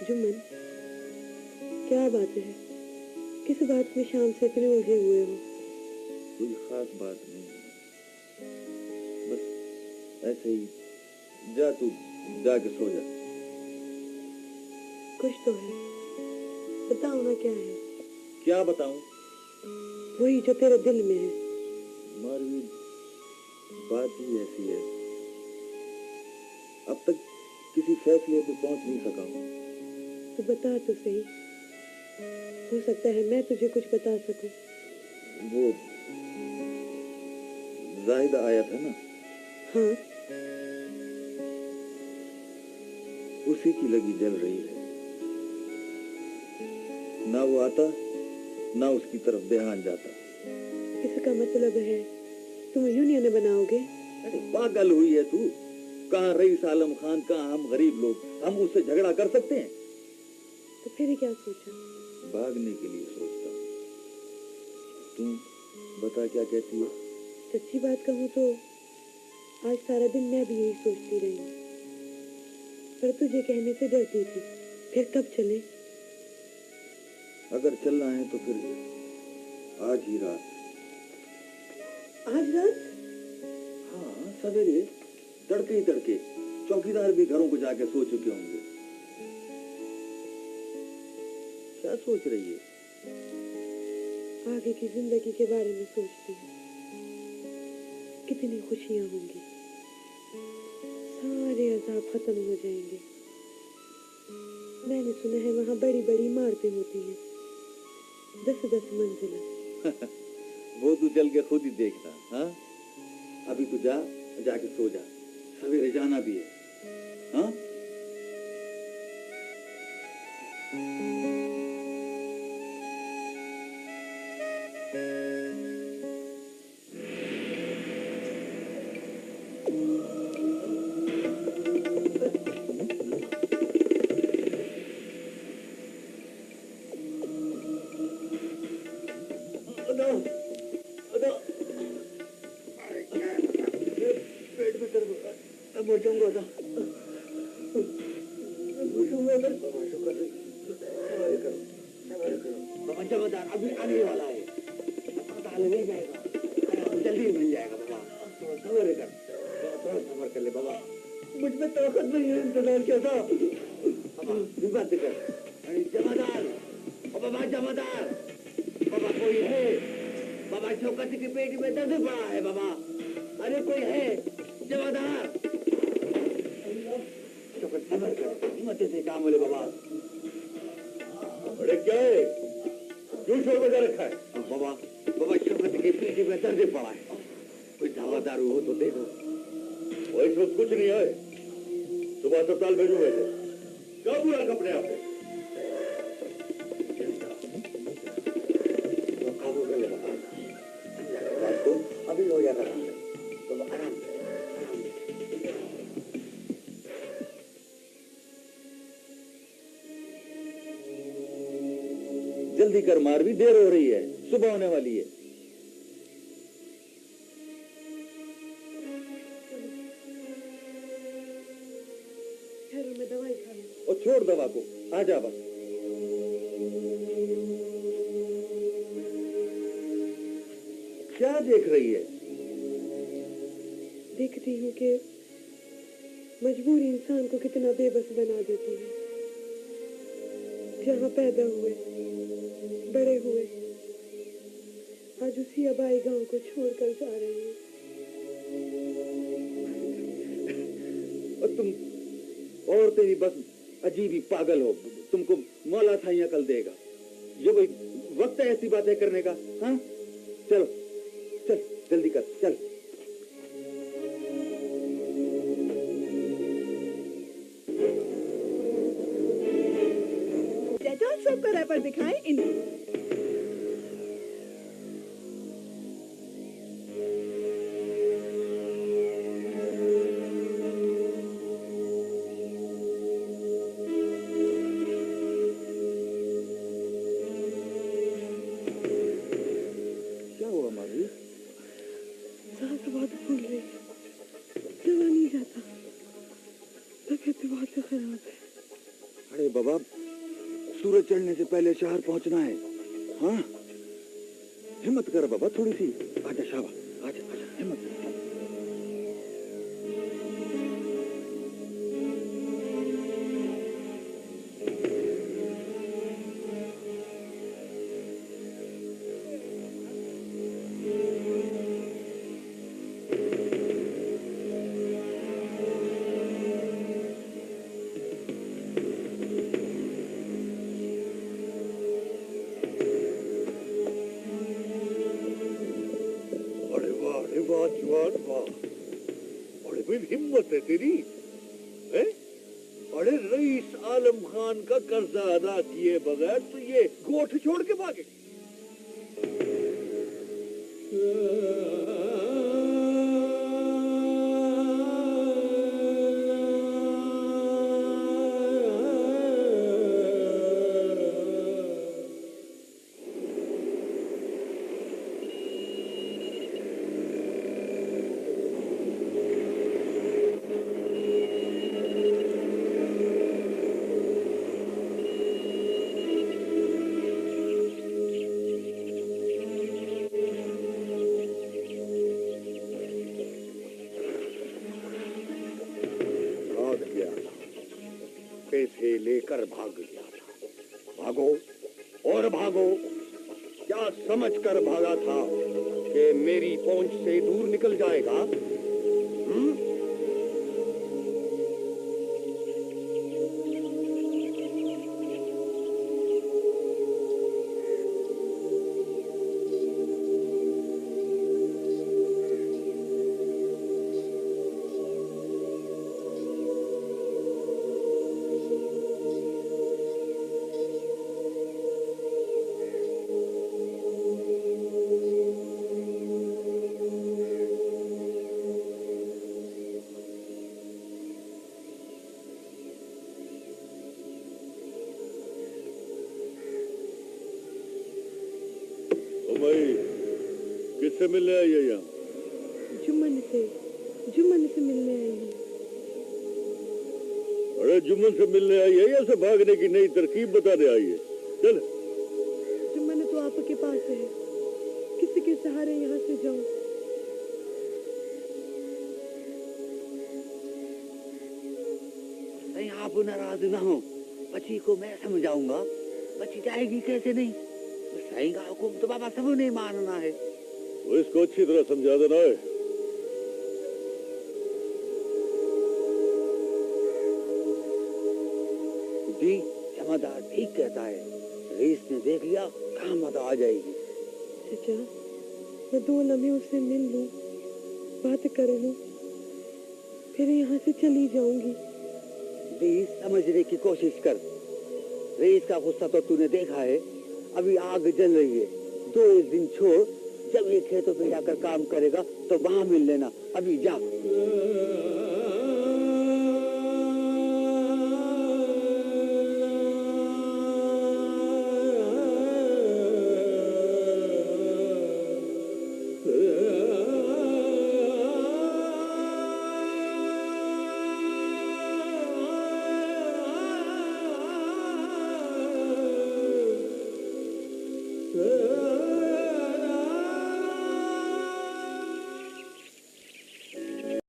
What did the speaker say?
जुम्मन, क्या बात है? किस बात में शाम से इतने उलझे हुए हो? कोई खास बात नहीं है, बस ऐसे ही। जा तू जाके सो जा। कुछ तो है, बताओ ना क्या है? क्या बताऊं? वही जो तेरे दिल में है। मारवी, बात ही ऐसी है, अब तक किसी फैसले पे पहुंच नहीं सका हूं। तो बता तो सही, हो सकता है मैं तुझे कुछ बता सकूं। वो जाहिदा आया था ना? हाँ। उसी की लगी जल रही है। ना वो आता, ना उसकी तरफ ध्यान जाता। इसका मतलब है तुम यूनियन बनाओगे? अरे पागल हुई है तू? कहाँ रईस आलम खान, कहाँ हम गरीब लोग, हम उससे झगड़ा कर सकते हैं? तो फिर क्या सोचा? भागने के लिए सोचता हूँ। तुम बता क्या कहती है? सच्ची बात कहूँ तो आज सारा दिन मैं भी यही सोचती रही, पर तुझे कहने से डरती थी। फिर कब चले? अगर चलना है तो फिर आज ही रात। आज रात? हाँ, सवेरे तड़के ही तड़के। चौकीदार भी घरों को जाके सो चुके होंगे। क्या सोच रही है? आगे की जिंदगी के बारे में सोचती हूँ। कितनी खुशियां होंगी, सारे अज़ाब खत्म हो जाएंगे। मैंने सुना है वहाँ बड़ी बड़ी इमारतें होती हैं, 10-10 मंजिला। वो तू चल के खुद ही देखना। हाँ, अभी तू जाके सो जा, सवेरे जाना भी है। हाँ? अभी आने वाला है, मिल जाएगा, जल्दी मिल जाएगा बाबा। थोड़ा सबर कर, थोड़ा सबर कर ले बाबा। मुझ में ताकत नहीं है इंतजार क्या था। बात कर। अरे जमादार, बाबा जमादार, बाबा कोई है? बाबा शौकत की पेट में दर्द पड़ा है बाबा। अरे कोई है जमादार? शौकत सबर कर, हिम्मत से काम बोले बाबा। अरे क्या है? क्यों शोर बजा रखा है? बाबा शौकत के पेट में दर्द पड़ा है, कोई दवा दारू हो तो देखो। वो इस वक्त कुछ नहीं है, सुबह अस्पताल भेजू वैसे। क्या बुरा कपड़े आपने? अभी हो जाएगा तो आराम। जल्दी कर मारवी, देर हो रही है, सुबह होने वाली है। में दवाई खा लो। और छोड़ दवा को, आ जा बस। क्या देख रही है? देखती हूँ कि मजबूरी इंसान को कितना बेबस बना देती है। जहाँ पैदा हुए, बड़े हुए, आज उसी आबाई गांव को छोड़कर जा रहे हैं। और तुम औरतें भी बस अजीब ही पागल हो। तुमको मौला था ही अकल देगा। ये कोई वक्त है ऐसी बातें करने का? हाँ, चलो चल, जल्दी कर, चल। डेटॉल सोप का रैपर दिखाएं इन्हें। बाबा, सूरज चढ़ने से पहले शहर पहुंचना है। हाँ, हिम्मत कर बाबा थोड़ी सी। आजा शाबाश, आजा आजा, हिम्मत कर। जवान वाह, बड़े भी हिम्मत है तेरी, है? बड़े रईस आलम खान का कर्जा अदा किए बगैर तो ये गोठ छोड़ के भागे। पैसे लेकर भाग गया था। भागो और भागो, क्या समझकर भागा था कि मेरी पहुंच से दूर निकल जाएगा? किससे मिलने आई है यहाँ? जुम्मन से मिलने आई हूँ। अरे जुम्मन से मिलने आई है या से भागने की नई तरकीब बताने आई है? चल। जुम्मन तो आपके पास है, किसी के सहारे यहाँ से जाऊं। नहीं, आप नाराज ना हो, बच्ची को मैं समझाऊंगा। बच्ची जाएगी कैसे नहीं? सही का हुक्म तो बाबा सब नहीं मानना है। वो इसको अच्छी तरह समझा देना है। जी, जमादार ठीक कहता है, रईस ने देख लिया, काम मत आ जाएगी। चाचा, मैं 2 लम्हे उससे मिल लूं, बात कर लूं, फिर यहाँ से चली जाऊंगी। जी, समझने की कोशिश कर। रईस का गुस्सा तो तूने देखा है, अभी आग जल रही है। 2-1 दिन छोड़, जब ये खेतों पे जाकर काम करेगा तो वहां मिल लेना। अभी जा।